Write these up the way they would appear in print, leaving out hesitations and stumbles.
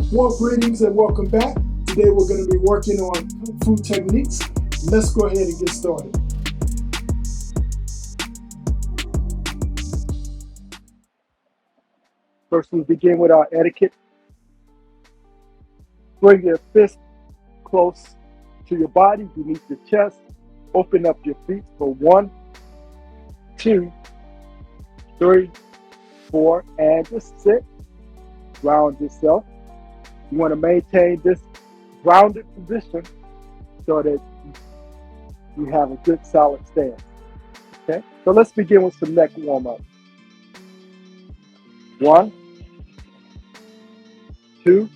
Well, greetings and welcome back. Today we're going to be working on Kung Fu techniques. Let's go ahead and get started. First, we begin with our etiquette. Bring your fist close to your body, beneath your chest. Open up your feet for 1, 2, 3, 4, and just sit. Ground yourself. You want to maintain this grounded position so that you have a good solid stance. Okay, so let's begin with some neck warm-up. 1, 2,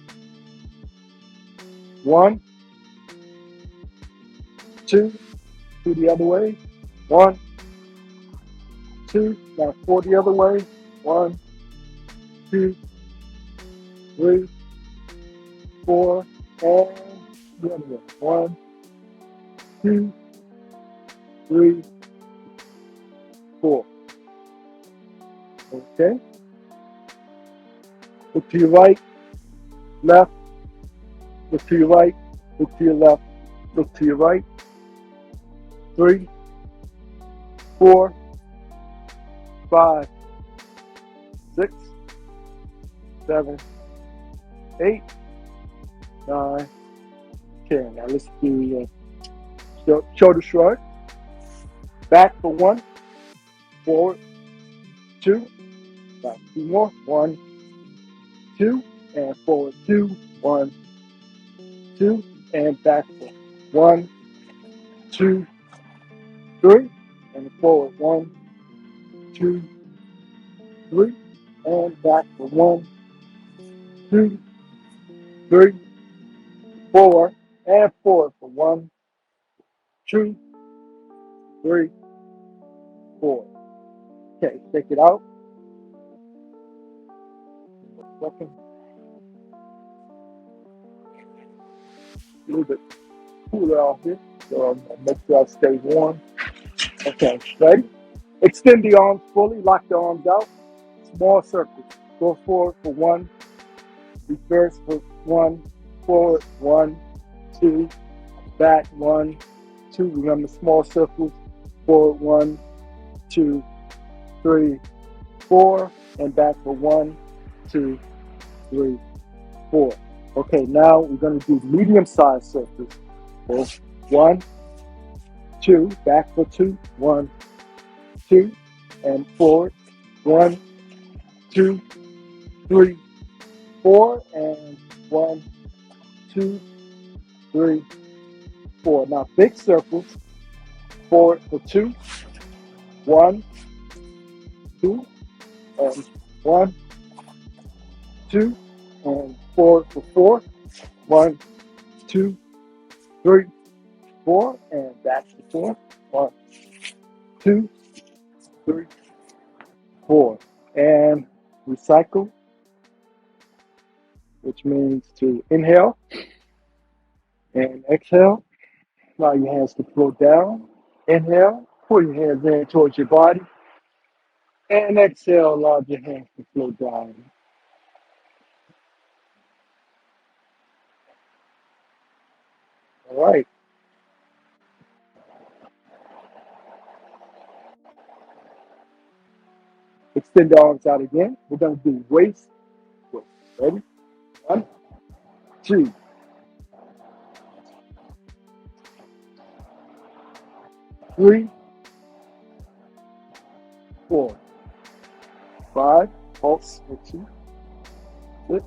1, 2, to the other way. 1, 2, now 4 the other way. 1, 2, 3, 4, and the other way. 1, 2, 3, 4. Okay. Look to your right, left. Look to your right. Look to your left. Look to your right. 3, 4, 5, 6, 7, 8, 9, 10. Now let's do shoulder shrug. Back for 1, forward, 2, back 2 more. 1, 2, and forward 2, 1, 2, and back for 1, 2, 3, and forward 1, 2, 3, and back for 1, 2, 3, 4, and forward for 1, 2, 3, 4. Okay, check it out. Second. A little bit cooler out here, so make sure I stay warm. Okay, ready? Extend the arms fully, lock the arms out. Small circles. Go forward for 1, reverse for 1, forward 1, 2, back 1, 2. Remember small circles. Forward 1, 2, 3, 4, and back for 1, 2, 3, 4. Okay, now we're going to do medium-sized circles. So 1, 2, back for 2, 1, 2, and forward 1, 2, 3, 4, and 1, 2, 3, 4. Now big circles. Forward for 2, 1, 2, and 1, 2, and forward for 4, 1, 2, 3, 4, and back to 4, 1, 2, 3, 4, and recycle, which means to inhale and exhale. Allow your hands to float down. Inhale, pull your hands in towards your body, and exhale, allow your hands to float down. All right. Extend the arms out again. We're going to do waist. Ready? 1, 2, 3, 4, 5, pulse for 2, 6,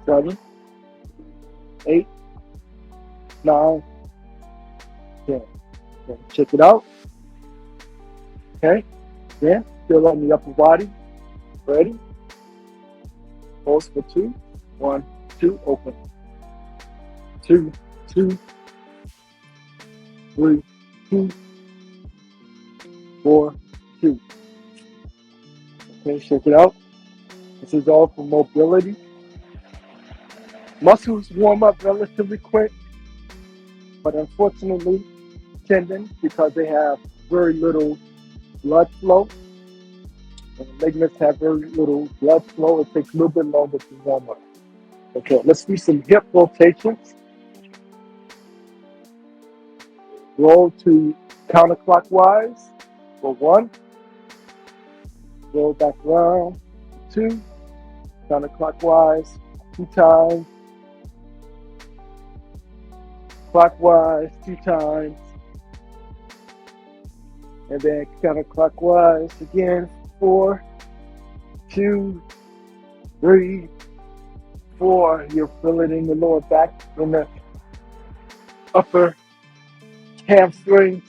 7, 8, 9, 10. Okay, check it out. Okay, then still on the upper body. Ready? Pulse for 2, 1, 2, open. 2, 2, 3, 2, 4, 2. Okay, check it out. This is all for mobility. Muscles warm up relatively quick, but unfortunately, tendons, because they have very little blood flow, And the ligaments have very little blood flow. It takes a little bit longer to warm up. Okay, let's do some hip rotations. Roll to counterclockwise for 1. Roll back around. 2. Counterclockwise 2 times. Clockwise 2 times. And then counterclockwise again. 4, 2, 3, 4. You'll feel it in the lower back, in the upper hamstring.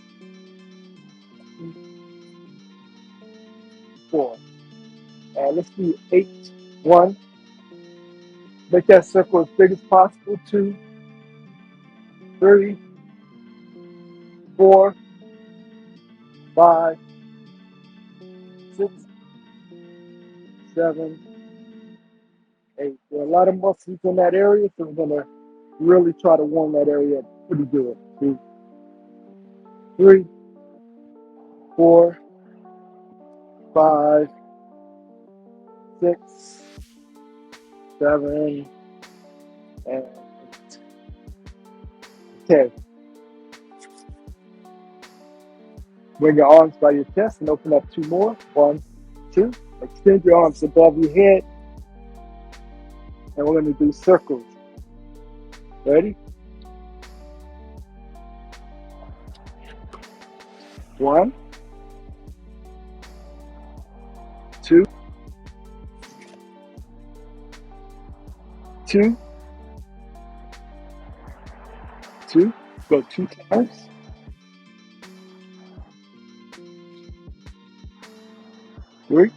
4. Let's do 8. 1. Make that circle as big as possible. 2, 3, 4, 5, 6, 7, 8. There are a lot of muscles in that area, so we're going to really try to warm that area up pretty good. 2, 3, 4, 5, 6, 7, and 8. Okay. Bring your arms by your chest and open up 2 more. 1, 2. Extend your arms above your head. And we're going to do circles. Ready? 1, 2, 2, 2. Go 2 times. 3,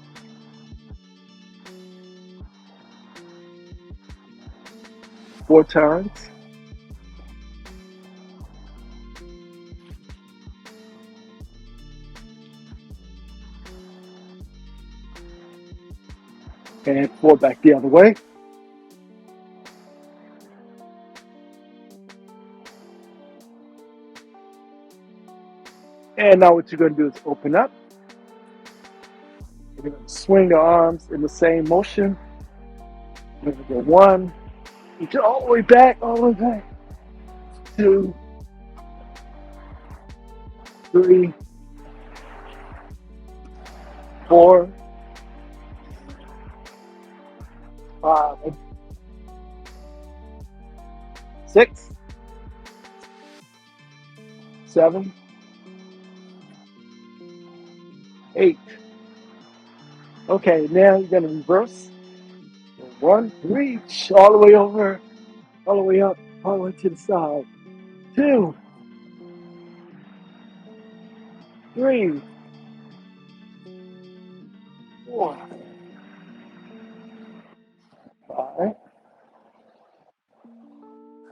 4 times. 4 back the other way. And now what you're going to do is open up. You're going to swing the arms in the same motion. You're going to go 1, reach all the way back, all the way back. 2, 3, 4, 5, 6, 7, 8. Okay, now you're going to reverse. 1, reach all the way over, all the way up, all the way to the side. 2, 3, 4, 5,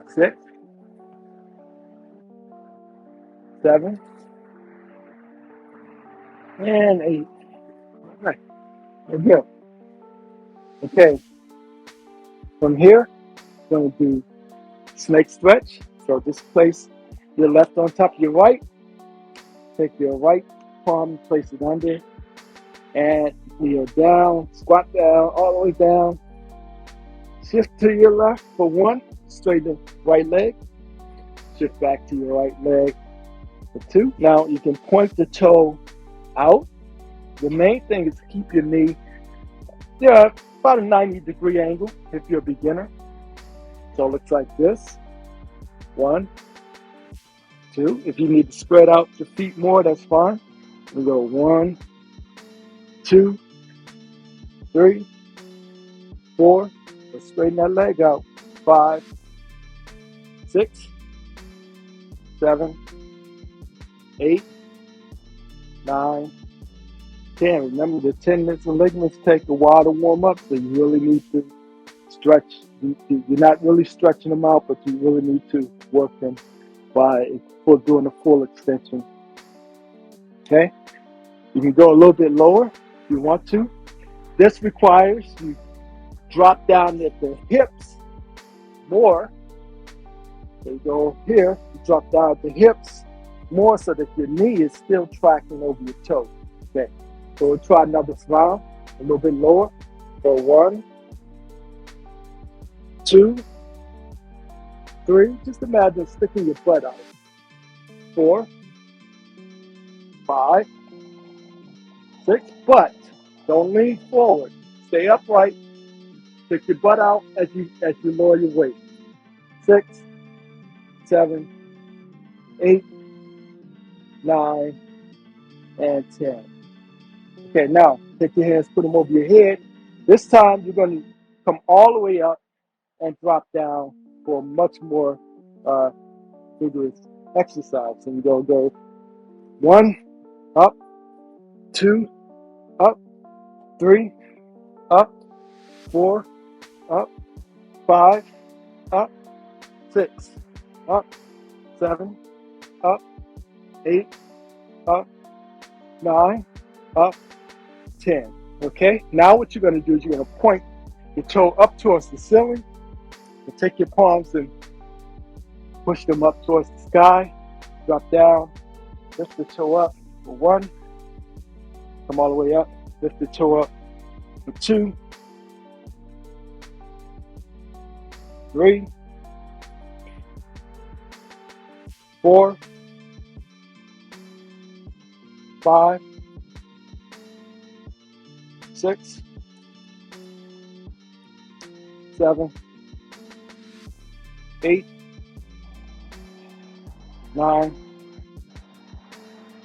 6, 7, and 8. All right, and here. Okay, from here, we're going to do snake stretch. So just place your left on top of your right. Take your right palm, place it under, and kneel down, squat down, all the way down. Shift to your left for 1, straighten the right leg. Shift back to your right leg for 2. Now you can point the toe out. The main thing is to keep your knee, about a 90-degree angle if you're a beginner. So it looks like this. 1, 2. If you need to spread out your feet more, that's fine. We go 1, 2, 3, 4. Let's straighten that leg out. 5, 6, 7, 8, 9, 10. Remember, the tendons and ligaments take a while to warm up, so you really need to stretch. You're not really stretching them out, but you really need to work them for doing a full extension. Okay? You can go a little bit lower if you want to. This requires you drop down at the hips more. So you go here, you drop down at the hips more so that your knee is still tracking over your toe. Okay. So we'll try another round, a little bit lower. So 1, 2, 3. Just imagine sticking your butt out. 4, 5, 6. But don't lean forward. Stay upright. Stick your butt out as you lower your weight. 6, 7, 8, 9, and 10. Okay, now take your hands, put them over your head. This time you're going to come all the way up and drop down for a much more vigorous exercise. So you're going to go 1, up, 2, up, 3, up, 4, up, 5, up, 6, up, 7, up, 8, up, 9, up, 10. Okay, now what you're going to do is you're going to point your toe up towards the ceiling and take your palms and push them up towards the sky. Drop down, lift the toe up for 1, come all the way up, lift the toe up for 2, 3, 4, 5, 6, 7, 8, 9,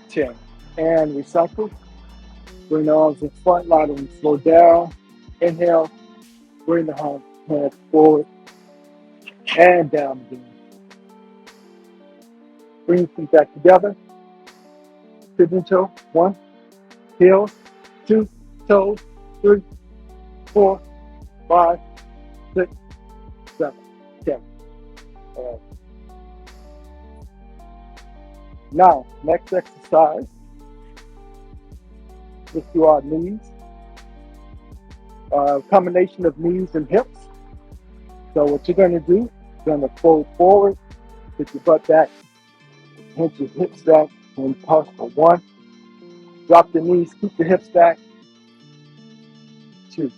10. And recycle. Bring the arms in front, line them slow down. Inhale, bring the hands forward and down again. Bring your feet back together. Pigeon toe, 1, heels, 2, toes, 3, 4, 5, 6, 7, 10. Now, next exercise, let's do our knees. Combination of knees and hips. So what you're going to do, you're going to fold forward, put your butt back, hinge your hips back, and pause for 1. Drop the knees, keep the hips back. 2,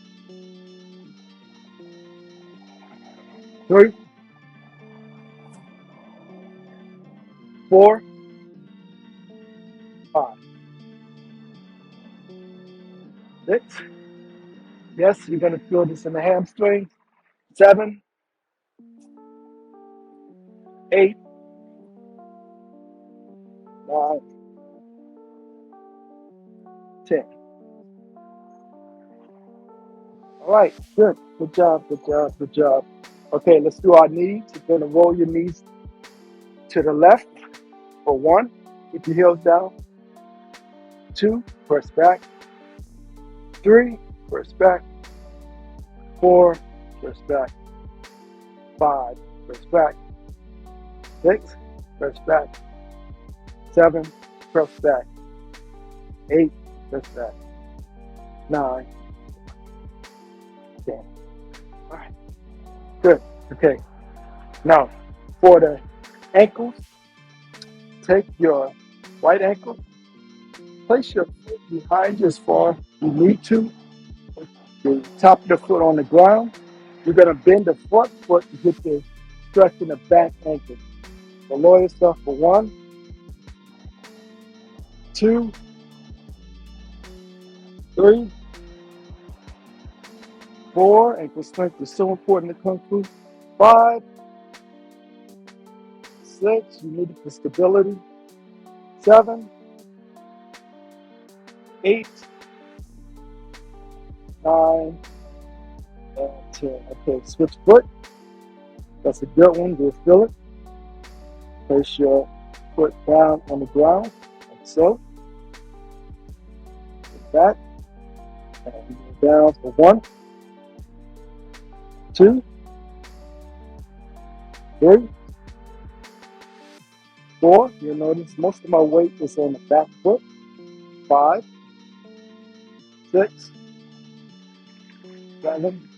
3, 4, 5, 6. Yes, you're going to feel this in the hamstring. 7, 8, 9, 10. All right, good. Good job, good job, good job. Okay, let's do our knees. You're going to roll your knees to the left for 1. Keep your heels down. 2, press back. 3, press back. 4, press back. 5, press back. 6, press back. 7, press back. 8, press back. 9, 10. All right, good. Okay, now for the ankles, take your right ankle, place your foot behind you as far as you need to, the top of the foot on the ground. You're going to bend the front foot to get the stretch in the back ankle. So lower yourself for 1, 2, 3, 4. Ankle strength is so important in Kung Fu. 5, 6. You need it for stability. 7, 8, 9, and 10. Okay, switch foot. That's a good one. We'll feel it. Place your foot down on the ground, like so. Get back. And go down for 1, 2, 3, 4. You'll notice most of my weight is on the back foot. 5, 6, 7,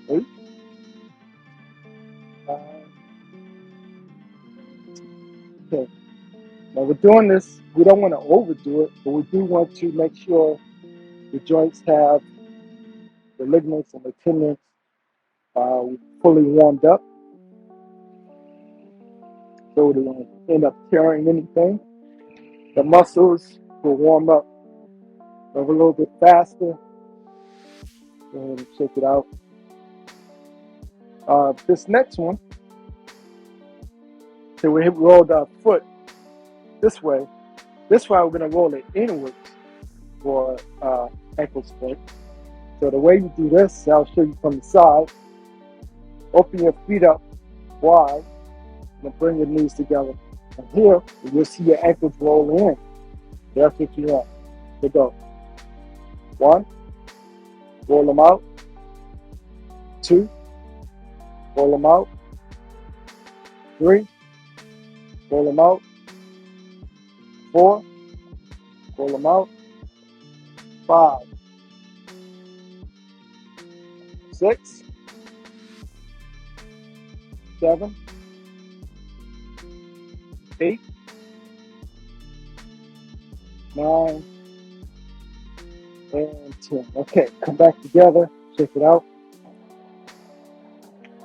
8, 9, 10. Now we're doing this we don't want to overdo it, but we do want to make sure the joints have the ligaments and the tendons fully warmed up, so they don't end up tearing anything. The muscles will warm up a little bit faster. Go ahead and check it out. This next one, so we rolled our foot this way. This way we're going to roll it inwards for ankle sprain. So the way you do this, I'll show you from the side. Open your feet up wide and bring your knees together. And here, you'll see your ankles roll in. That's what you want. So go. 1, roll them out. 2, roll them out. 3, roll them out. 4, roll them out. 5, 6, 7, 8, 9, and 10. Okay, come back together. Check it out.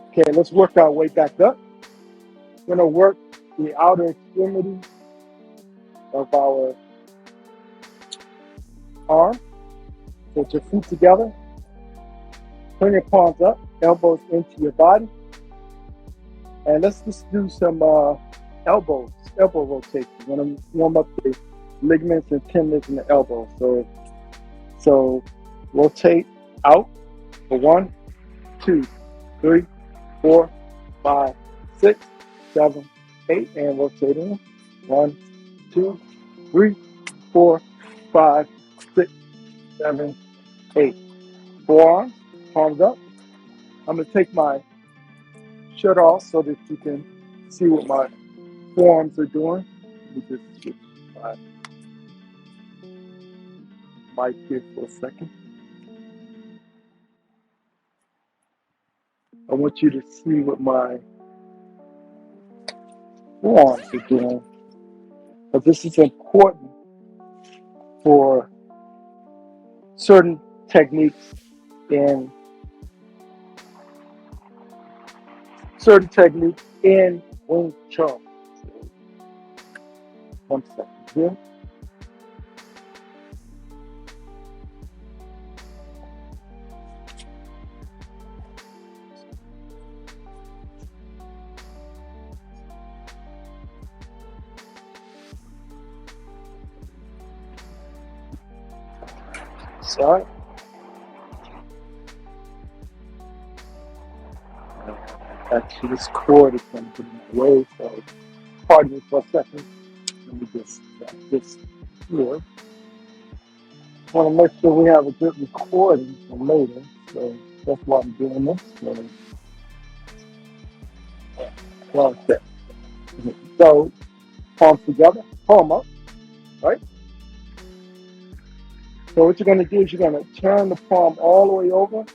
Okay, let's work our way back up. We're going to work the outer extremity of our arm. Put your feet together. Turn your palms up, elbows into your body. And let's just do some elbow rotation. We're going to warm up the ligaments and tendons in the elbows. So rotate out for 1, 2, 3, 4, 5, 6, 7, 8, and rotate in. 1, 2, 3, 4, 5, 6, 7, 8. Forearms, palms up. I'm going to take my shirt off so that you can see what my forearms are doing. Let me just switch my mic here for a second. I want you to see what my forearms are doing, but this is important for certain techniques in Wing Chun. One second here. Sorry. Actually, this cord is going to be in my way, so pardon me for a second. Let me just this here. I want to make sure we have a good recording for later, so that's why I'm doing this. So palms together, palm up, right? So what you're going to do is you're going to turn the palm all the way over.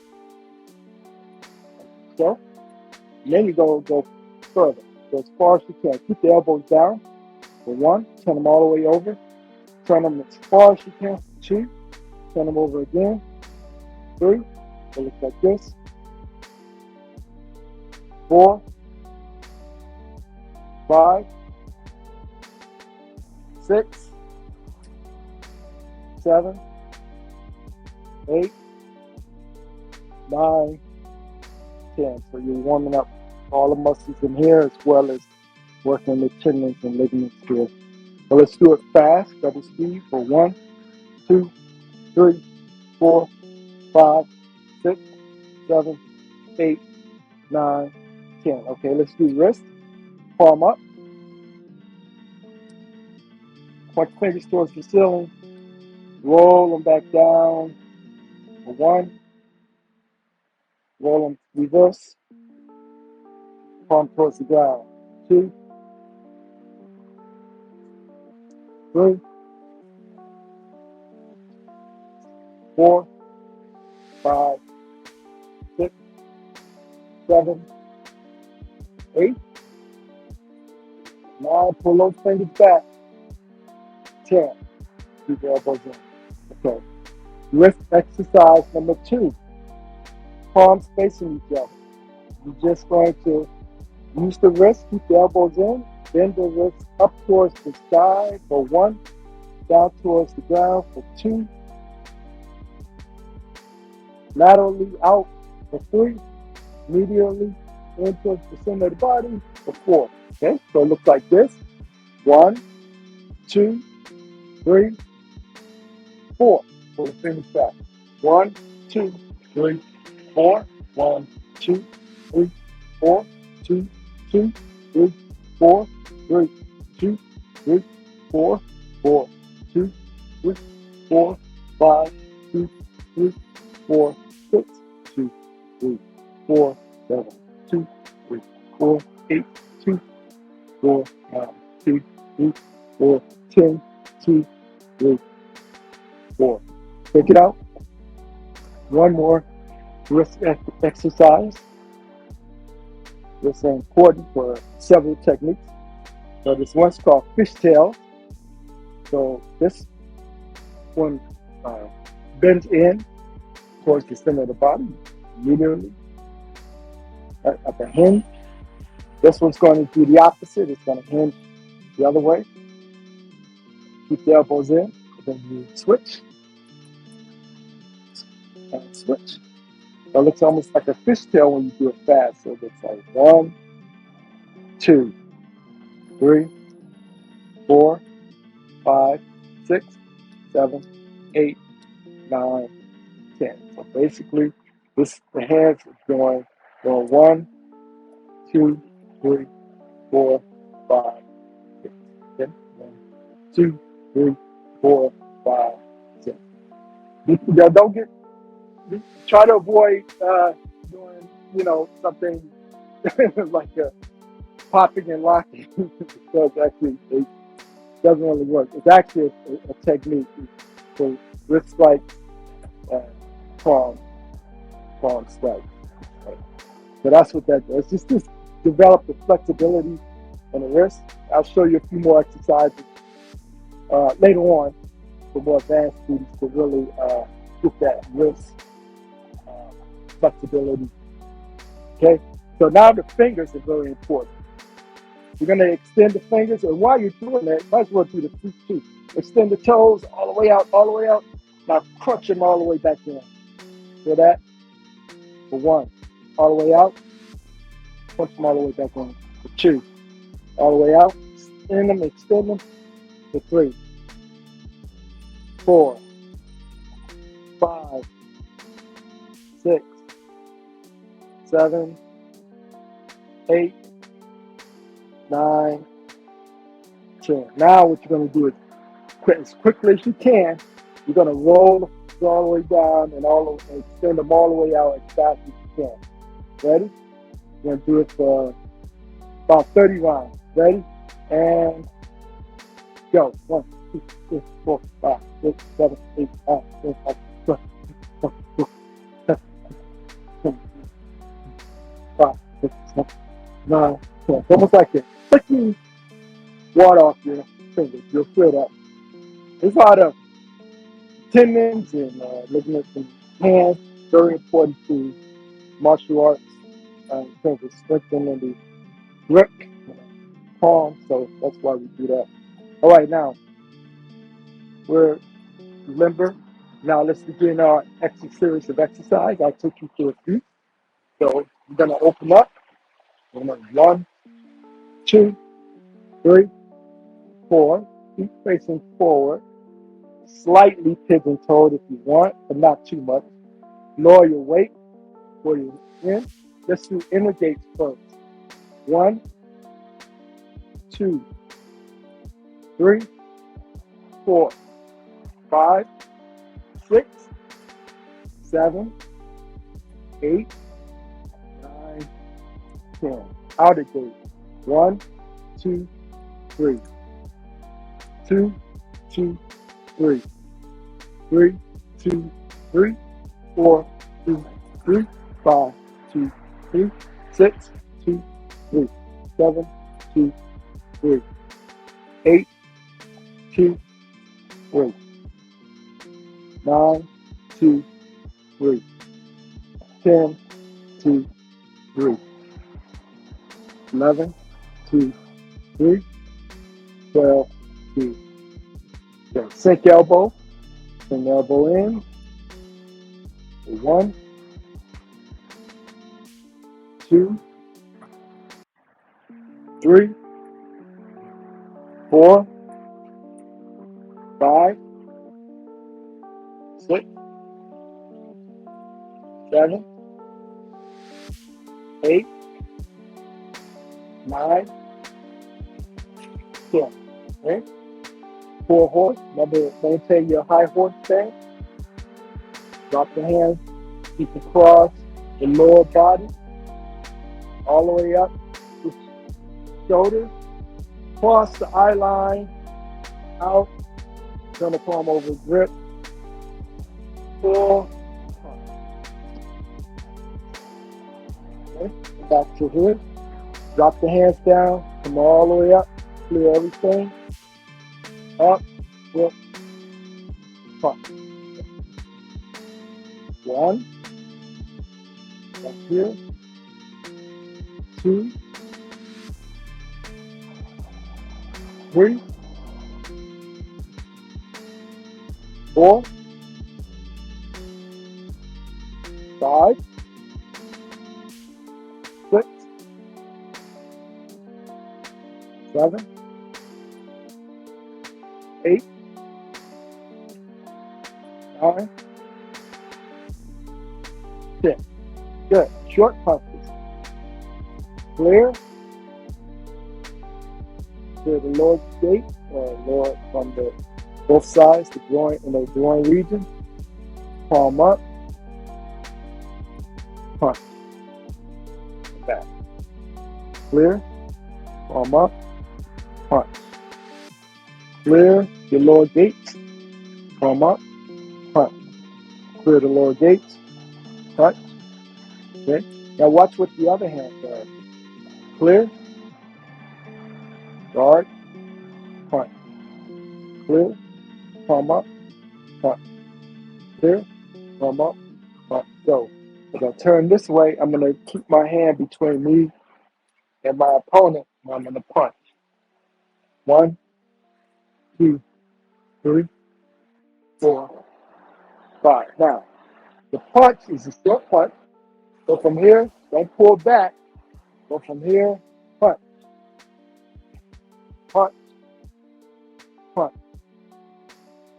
So, and then you go further. Go as far as you can. Keep the elbows down. For 1, turn them all the way over. Turn them as far as you can. 2, turn them over again. 3, so look like this. 4, 5, 6, 7, 8, 9, 10. So you're warming up all the muscles in here as well as working the tendons and ligaments here. So let's do it fast, double speed for 1, 2, 3, 4, 5, 6, 7, 8, 9, 10. Okay, let's do wrist. Palm up. Point fingers towards the ceiling. Roll them back down. For 1. Roll them reverse. Palm towards the ground. 2, 3, 4, 5, 6, 7, 8, 9. Pull those fingers back. 10. Keep the elbows in. Okay. Wrist exercise number 2. Palms facing each other. You're just going to use the wrist, keep the elbows in, bend the wrist up towards the side for 1, down towards the ground for 2, laterally out for 3, medially in towards the center of the body for 4. Okay, so it looks like this. 1, 2, 3, 4. For the finish back. 1, 2, 3, 4. 1, 2, 3, 4. 2, 2, 3, 4. 3, 2, 3, 4. 4, 2, 3, 4. 5, 2, 3, 4. 6, 2, 3, 4. 7, 2, 3, 4. 8, 2, 4. 9, 2, 3, 4. 10, 2, 3, 4. Take it out. One more wrist exercise. This is important for several techniques. So this one's called fishtail. So this one bends in towards the center of the body, immediately at the hinge. This one's going to do the opposite. It's going to hinge the other way. Keep the elbows in. Then you switch and switch. So it looks almost like a fishtail when you do it fast. So it's like 1, 2, 3, 4, 5, 6, 7, 8, 9, 10. So basically, the hands is going 1, 2, 3, 4, 5, 6, 7, 1, 2, 3, 4, 5, 6. Don't get. Try to avoid doing, something like popping and locking because actually it doesn't really work. It's actually a technique for wrist strikes and palm strikes. Right? So that's what that does. It's just develop the flexibility in the wrist. I'll show you a few more exercises later on for more advanced students to really get that wrist flexibility. Okay, so now the fingers are very important. You're going to extend the fingers, and while you're doing that, might as well do the feet too. Extend the toes all the way out, all the way out. Now crunch them all the way back in. Feel that? For 1, all the way out. Crunch them all the way back in. For 2, all the way out. Extend them. For 3, 4, 5, 6, 7, 8, 9, 10. Now what you're going to do is, as quickly as you can, you're going to roll all the way down and extend them all the way out as fast as you can. Ready? You're going to do it for about 30 rounds. Ready? And go. 1, 2, 3, 4, 5, 6, 7, 8, 9, 10, 11, 12, 5, 6, 7, 9, 10. It's almost like you're flicking water off your fingers. You'll feel that. There's a lot of tendons and ligaments in hands. Very important to martial arts in terms of strengthening the grip, palm. So that's why we do that. All right, now we're limber. Now let's begin our series of exercise. I'll take you through a few. So you're gonna open up. 1, 2, 3, 4. Keep facing forward. Slightly pigeon-toed if you want, but not too much. Lower your weight for your in. Let's do inner gates first. 1, 2, 3, 4, 5, 6, 7, 8, 9, 10. Outer gate. 1, 2, 3. 2, 2, 3. 3, 2, 3. 4, 2, 3. 5, 2, 3. 6, 2, 3. 7, 2, 3. 8, 2, 3. 9, 2, 3. 10, 2, 3. 11, 2, 3. 12, 2, 3. Sink elbow. Sink elbow in. 1, 2, 3, 4, 5, 6, 7, 8, 9, 10. Okay? 4 horse. Remember, maintain your high horse stance. Drop the hands, keep across the lower body, all the way up the shoulders. Cross the eye line, out, turn the palm over grip. 4, okay, back to here. Drop the hands down, come all the way up, clear everything. Up, grip, punch. 1, back here. 2, 3, 4, 5, 6, 7, 8, 9, 10. Good. Short punches. Clear. Clear the lower gate, or lower from the both sides, the groin in the groin region. Palm up. Punch. Back. Clear. Palm up. Punch. Clear your lower gates. Palm up. Punch. Clear the lower gates. Punch. Okay. Now watch what the other hand does. Clear. Guard. Punch. Clear. Palm up. Punch. Clear. Palm up. Punch. So as I turn this way, I'm going to keep my hand between me and my opponent, and I'm going to punch. 1, 2, 3, 4, 5. Now, the punch is a short punch. So from here, don't pull back. Go from here, punch, punch, punch.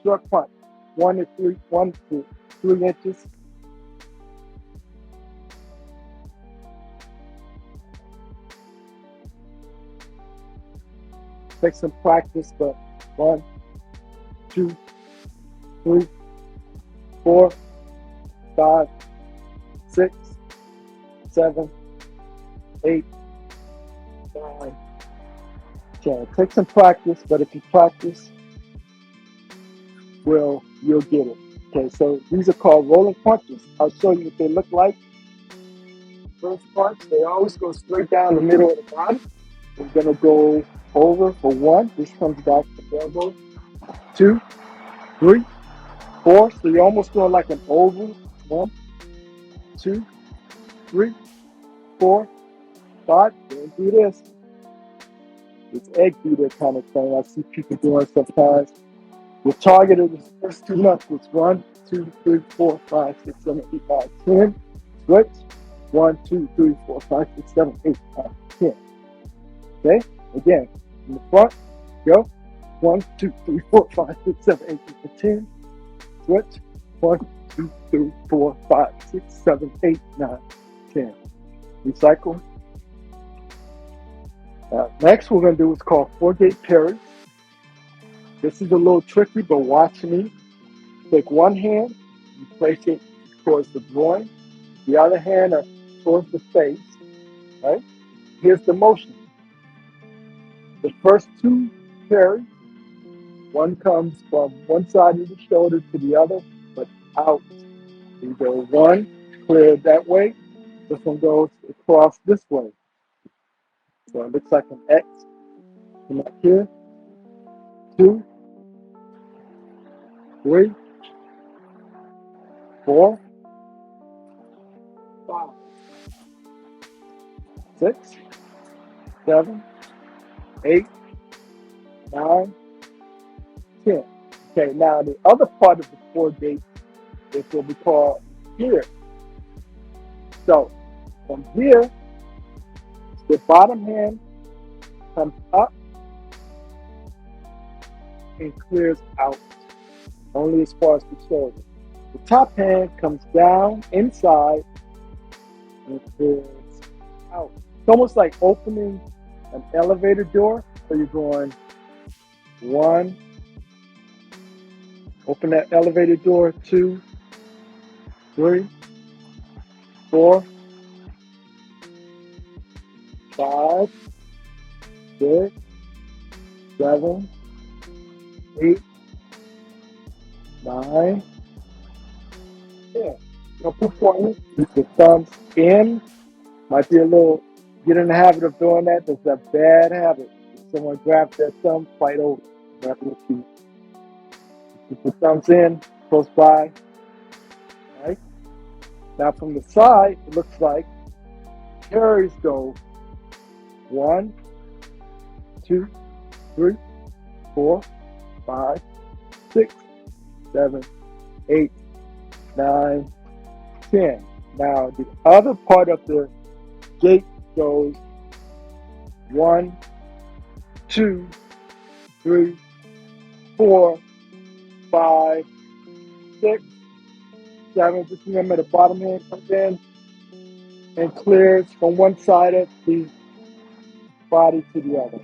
Short punch. 1 to 3 inches. Take some practice, but 1, 2, 3, 4, 5, 6, 7, 8, 9, 10. Take some practice, but if you practice, you'll get it. Okay, so these are called rolling punches. I'll show you what they look like. First punch, they always go straight down the middle of the body. We're gonna go over for 1. This comes back to the elbow. 2, 3, 4. So you're almost doing like an oval. 1, 2, 3, 4, 5. Don't do this. It's egg beater kind of thing I see people doing sometimes. The target of the first 2 knuckles. 1, 2, 3, 4, 5, 6, 7, 8, 9, 10. Switch. 1, 2, 3, 4, 5, 6, 7, 8, 9, 10. Okay? Again, in the front, go. 1, 2, 3, 4, 5, 6, 7, 8, 9, 10. Switch. 1, 2, 3, 4, 5, 6, 7, 8, 9, 10. Recycle. Next, we're going to do what's called 4-gate parries. This is a little tricky, but watch me. Take one hand, you place it towards the groin. The other hand towards the face. Right? Here's the motion. The first 2 parries, one comes from one side of the shoulder to the other, but out. You go 1, clear that way. This one goes across this way. So it looks like an X. Come up here. 2, 3, 4, 5, 6, 7, 8, 9, 10. Okay, now the other part of the 4 gates is what we call here. So from here, the bottom hand comes up and clears out, only as far as the shoulder. The top hand comes down inside and clears out. It's almost like opening an elevator door. So you're going 1, open that elevator door, 2, 3, 4, 5, 6, 7, 8, 9, 10. Put pointing. Keep the thumbs in. Might be a little, get in the habit of doing that. That's a bad habit. If someone grabs their thumb, fight over. Grab your feet. Keep the thumbs in, close by. Right? Now from the side, it looks like carries go 1, 2, 3, 4, 5, 6, 7, 8, 9, 10. Now the other part of the gate goes 1, 2, 3, 4, 5, 6, 7. Just remember the bottom hand comes in and clears from one side of the body to the other.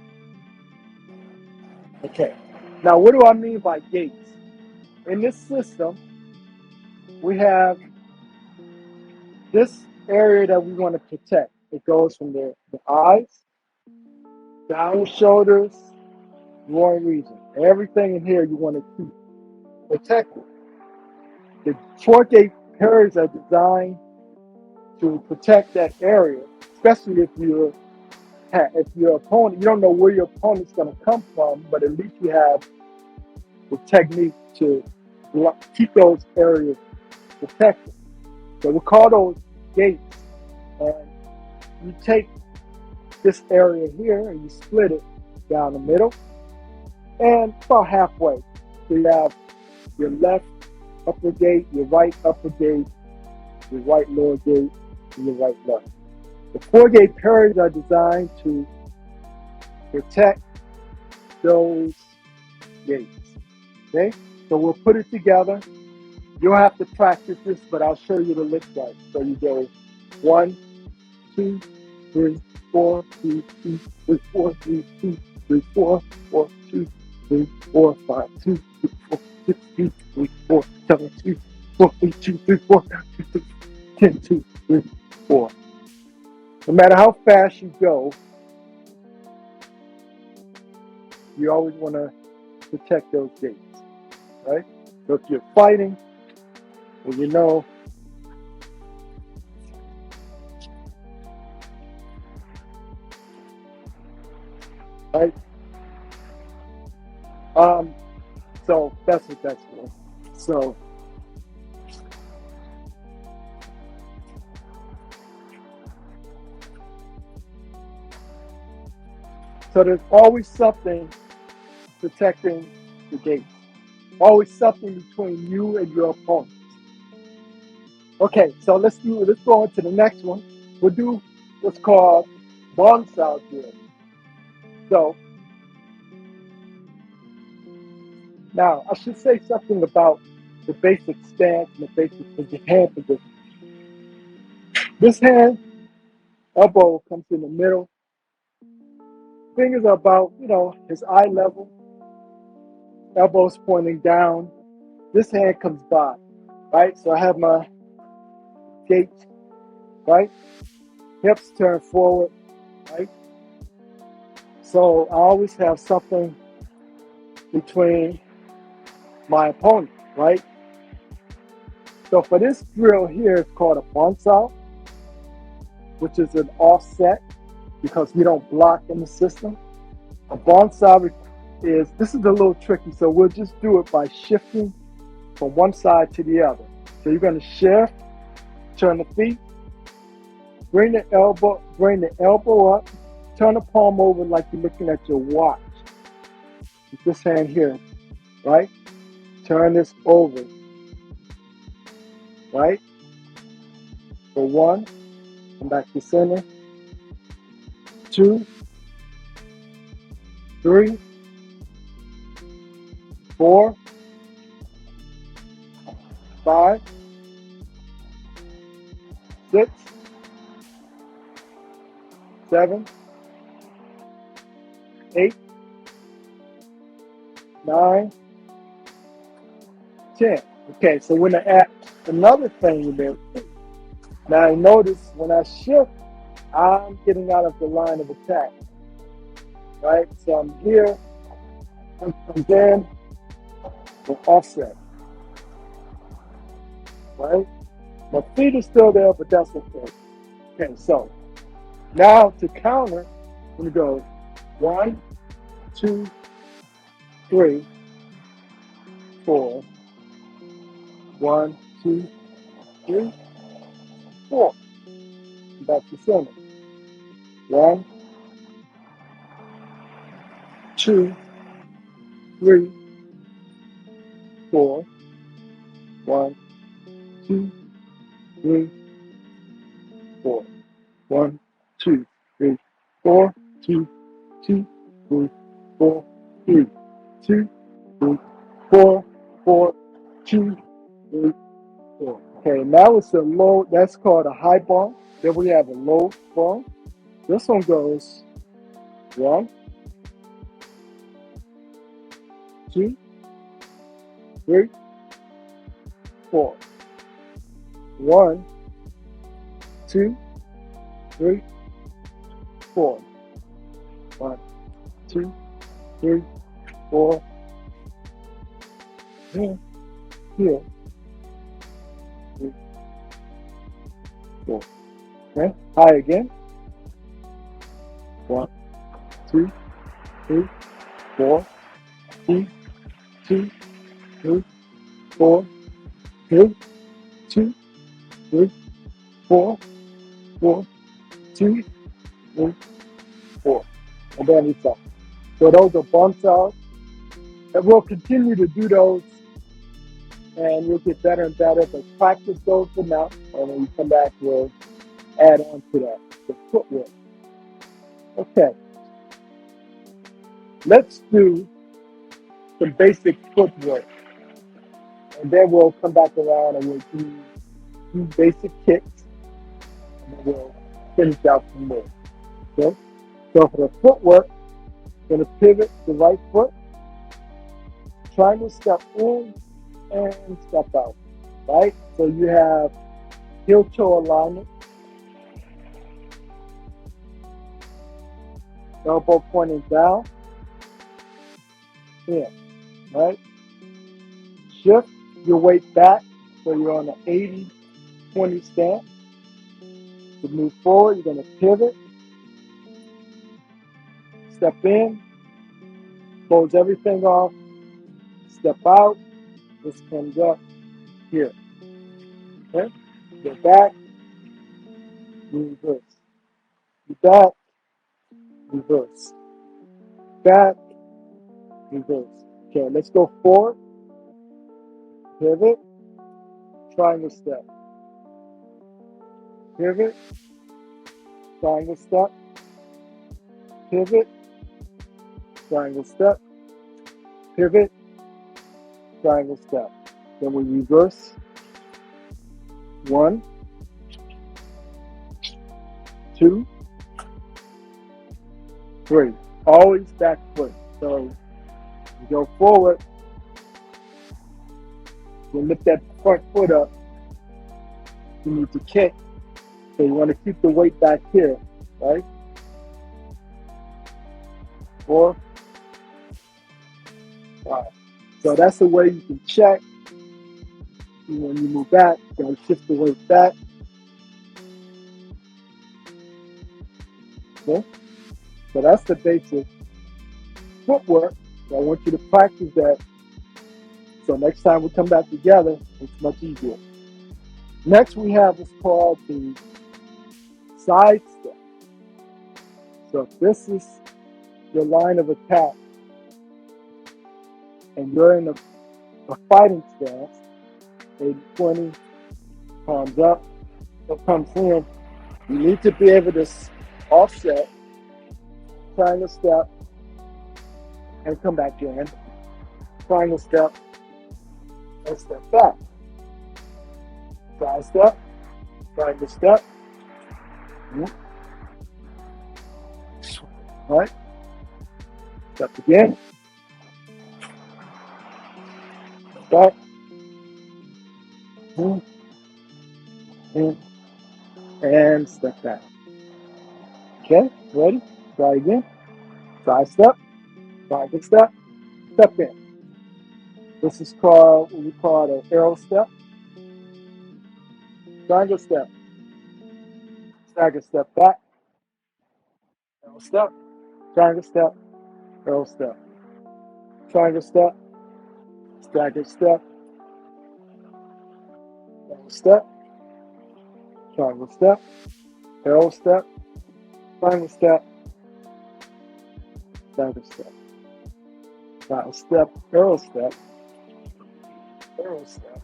Okay. Now what do I mean by gates? In this system, we have this area that we want to protect. It goes from the eyes, down the shoulders, groin region. Everything in here you want to keep protected. The 4 gate pairs are designed to protect that area, especially if your opponent, you don't know where your opponent's going to come from, but at least you have the technique to keep those areas protected. So we call those gates, and you take this area here and you split it down the middle and about halfway. So you have your left upper gate, your right upper gate, your right lower gate, and your right left. The 4 gate pairs are designed to protect those gates. Okay? So we'll put it together. You'll have to practice this, but I'll show you the lip right. So you go 1, 2, 3, 4, 2, 2, 3, 4, 3, 2, 3, 4, 4, 2, 3, 4, 5, 2, 3, 4, 6, 2, 3, 4, 7, 2, 4, 8, 2, 3, 4, 2, 3, 10, 2, 3, 4. No matter how fast you go, you always want to protect those gates, right? So if you're fighting, well, you know, right? So that's what that's for. So there's always something protecting the gates. Always something between you and your opponents. Okay, so let's go on to the next one. We'll do what's called bonsai drill. So now I should say something about the basic stance and the basic hand position. This hand, elbow comes in the middle. Fingers are about, his eye level. Elbows pointing down. This hand comes by, right? So I have my gate, right? Hips turn forward, right? So I always have something between my opponent, right? So for this drill here, it's called a bonsai, which is an offset because we don't block in the system. A bonsai this is a little tricky, so we'll just do it by shifting from one side to the other. So you're going to shift, turn the feet, bring the elbow up, turn the palm over like you're looking at your watch. With this hand here, right? Turn this over, right? For 1, come back to center. 2, 3, 4, 5, 6, 7, 8, 9, 10. Okay, so when I add another thing in there, now I notice when I shift, I'm getting out of the line of attack, right? So I'm here, and then the offset, right? My feet are still there, but that's okay. Okay, so now to counter, I'm going to go 1, 2, 3, 4. 1, 2, 3, 4. Back to center. 1, 2, 3, 4. 1, 2, 3, 4. 1, 2, 3, 4. 2, 2, 3, 4. 3, 2, 3, 4. 4, 2, 3, 4. Okay, now it's a low. That's called a high bar. Then we have a low bar. This one goes 1, 2, 3, 4. 1, 2, 3, 4. 1, 2, 3, 4. Here, 3, 4. Okay, high again. 1, 2, 3, 4. 2, 2, 3, 4. 2, 2, 3, 4. 4, 2, 3, 4. And then it's up. So those are bumps out. And we'll continue to do those, and you'll get better and better. But practice those for now, and when you come back, we'll add on to that, the footwork. Okay, let's do some basic footwork, and then we'll come back around and we'll do basic kicks, and then we'll finish out some more. Okay, so for the footwork, going to pivot the right foot, triangle step in and step out, right? So you have heel-toe alignment, elbow pointing down, in, right? Shift your weight back so you're on an 80-20 stance. To move forward, you're going to pivot, step in, close everything off, step out, this comes up here, okay? Go back, reverse. Back, reverse. Back, reverse. Okay, let's go forward, pivot, triangle step. Pivot, triangle step. Pivot, triangle step. Pivot, triangle step. Then we reverse. 1, 2, 3. Always back foot. So you go forward, you lift that front foot up. You need to kick. So you want to keep the weight back here, right? 4, 5. So that's the way you can check. And when you move back, you gotta shift the weight back. Okay? So that's the basic footwork. So I want you to practice that So next time we come back together, it's much easier. Next we have what's called the side step. So if this is your line of attack and you're in a fighting stance, 80-20, palms up, what comes in, you need to be able to offset, triangle step, and come back in, triangle step, and step back. Side step, triangle step, right? Step again, back, in, and step back. Okay, ready? Try again. Side step, triangle step, step in. This is called what we call an arrow step, triangle step, stagger step back, arrow step, triangle step, arrow step, triangle step, stagger step, arrow step, triangle step, arrow step, triangle step, stagger step, triangle step, arrow step, arrow step.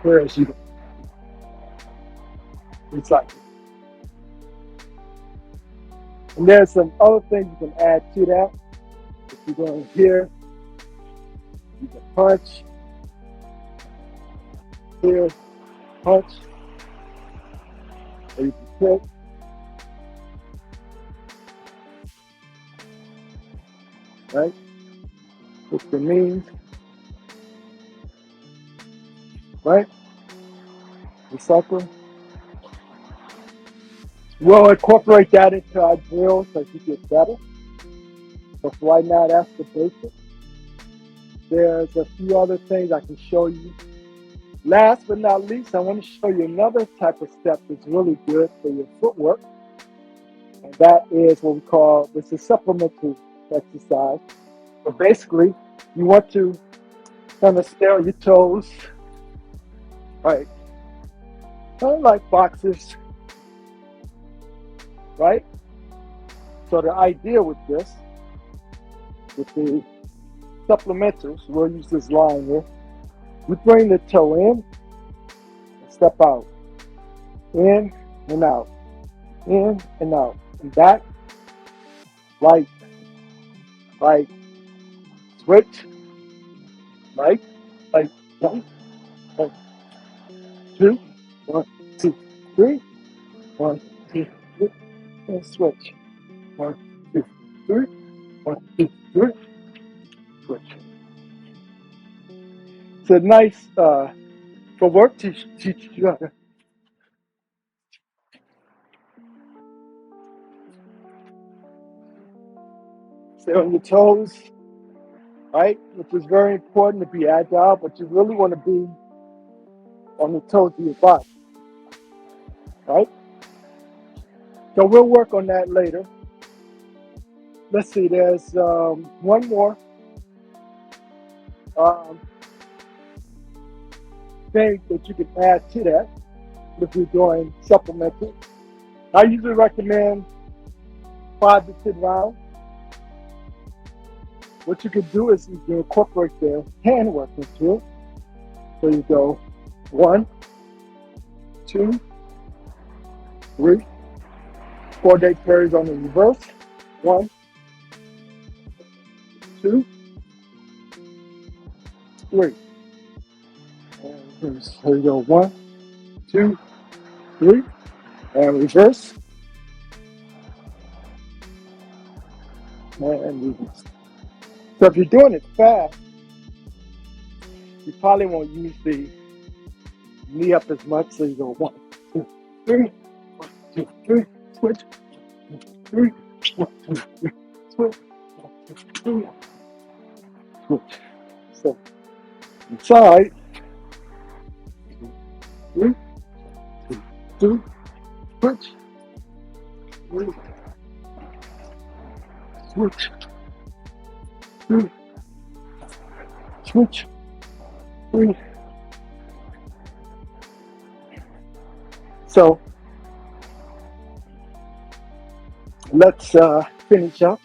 Whereas you recycle. And there's some other things you can add to that. If you're going here, you can punch, here, punch, or you can kick, right? Which means, right? Recycle. We'll incorporate that into our drill so you get better. But right now, that's the basic. There's a few other things I can show you. Last but not least, I want to show you another type of step that's really good for your footwork. And that is what we call, this is supplemental exercise. So basically, you want to kind of stay on your toes, right? Kind of like boxers, right? So the idea with this, with the supplementals, we'll use this line here. We bring the toe in and step out. In and out. In and out. And back, like switch, like, one, two, 1, 2, 3, 1, 2, 3, and switch. 1, 2, 3, 1, 2, 3, switch. It's a nice for work teach you how to stay on your toes, right? Which is very important to be agile, but you really want to be on the toes of your body, right? So we'll work on that later. Let's see, there's one more thing that you can add to that if you're doing supplemental. I usually recommend 5 to 10 rounds. What you can do is you can incorporate the hand work into it. So you go 1, 2, 3, 4-day carries on the reverse. 1, 2, 3. And so you go 1, 2, 3, and reverse. And reverse. So if you're doing it fast, you probably won't use the knee up as much. So you go 1, 2, 3, 1, 2, 3, switch, 3, 1, 2, 3, switch, 1, 2, 3, switch. So inside, 3, 2, switch, 3, switch, 3, switch, 3. So let's finish up.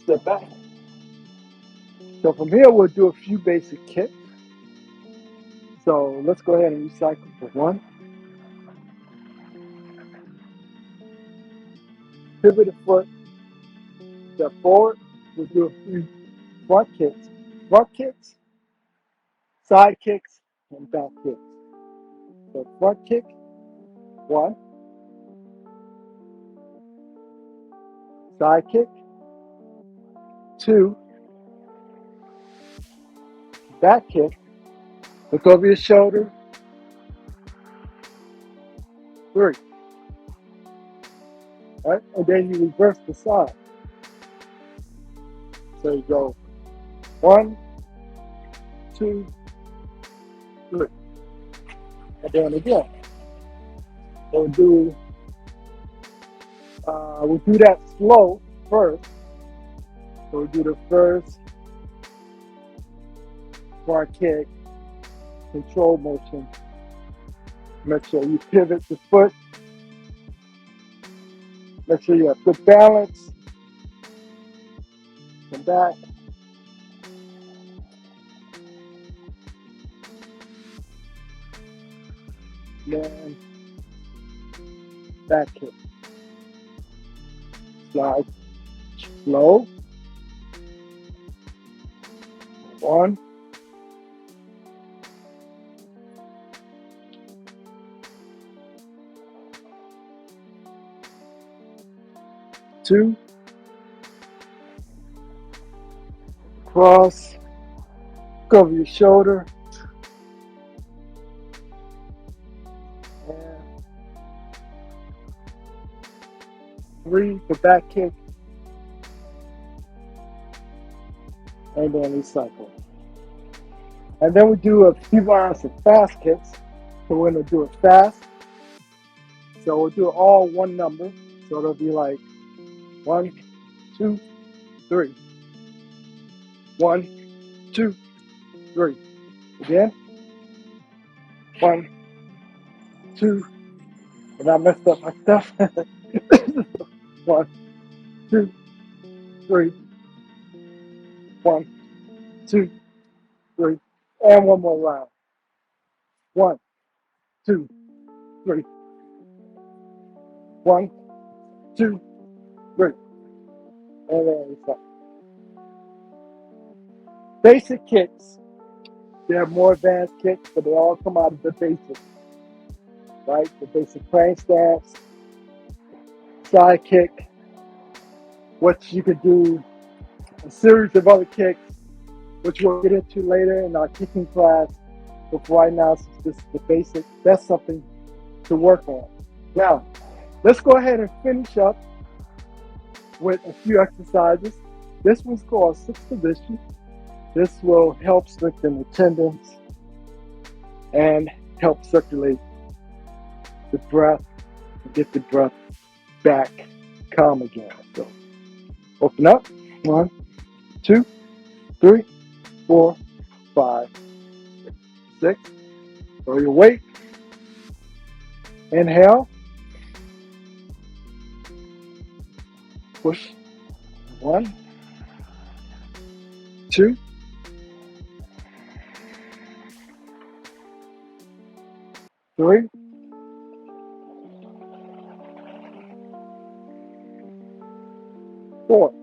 Step back. So from here, we'll do a few basic kicks. So let's go ahead and recycle for 1. Pivot the foot, step forward. We'll do a few front kicks, side kicks, and back kicks. So front kick, 1. Side kick, 2. Back kick. Look over your shoulder, 3. Right? And then you reverse the side. So you go 1, 2, 3. And then again. So we'll do that slow first. So we'll do the first front kick, control motion. Make sure you pivot the foot. Make sure you have good balance. Come back. Then back kick. Slide slow. 1. 2. Cross. Cover your shoulder. And 3 for back kick. And then recycle. And then we do a few rounds of fast kicks. So we're going to do it fast. So we'll do it all one number. So it'll be like 1, 2, 3. 1, 2, 3. Again. 1, 2. And I messed up my stuff. 1, 2, 3. 1, 2, 3. And one more round. 1, 2, 3. 1, 2, 3. And then we stop. Basic kicks. There are more advanced kicks, but they all come out of the basics. Right? The basic crane stance, side kick, what you could do, a series of other kicks, which we'll get into later in our kicking class. But for right now, since this is the basic, that's something to work on. Now, let's go ahead and finish up with a few exercises. This one's called 6 position. This will help strengthen the tendons and help circulate the breath and get the breath back calm again. So open up. 1, 2, 3, 4, 5, 6. Throw your weight. Inhale. Push. 1, 2, 3, 4.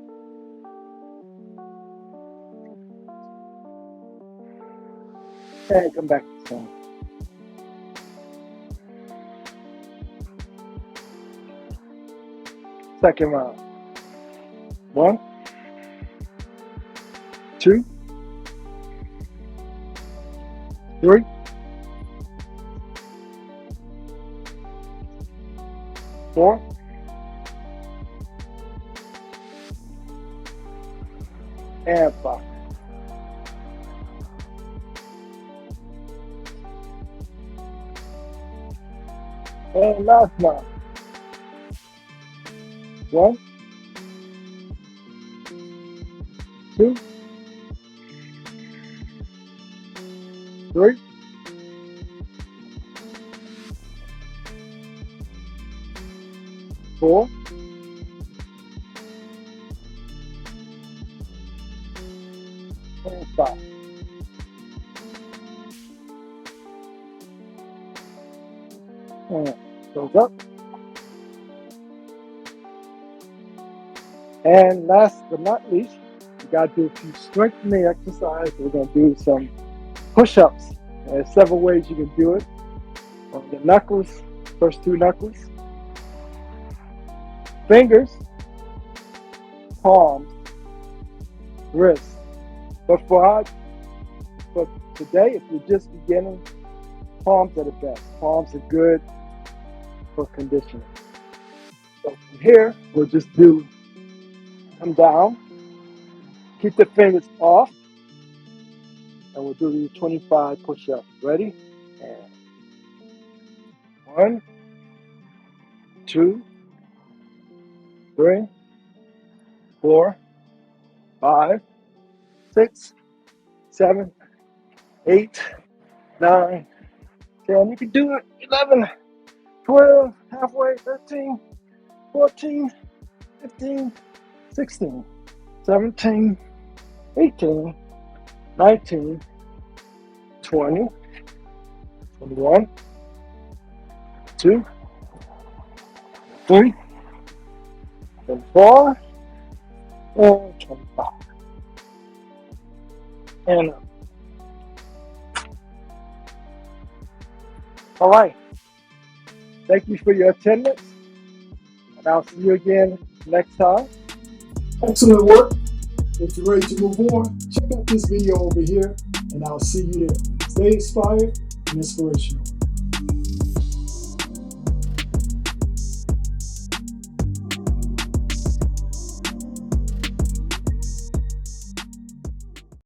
And come back to center. Second round. 1, 2, 3, 4, and 5. And last round. 1, 2, 3, 4, and 5. And goes up. And last but not least, you got to do a few strengthening exercises. We're going to do some push-ups. There's several ways you can do it. On the knuckles, first 2 knuckles, fingers, palms, wrists. But for today, if you're just beginning, palms are the best. Palms are good for conditioning. So from here, we'll just come down, keep the fingers off, and we'll do these 25 push-ups. Ready? And 1, 2, 3, 4, 5, 6, 7, 8, 9, 10. You can do it. 11, 12, halfway, 13, 14, 15, 16, 17, 18, 19, 20, 21, 2, 3, 24, and 25. And up. All right. Thank you for your attendance. And I'll see you again next time. Excellent work. If you're ready to move on, check out this video over here, and I'll see you there. Stay inspired and inspirational.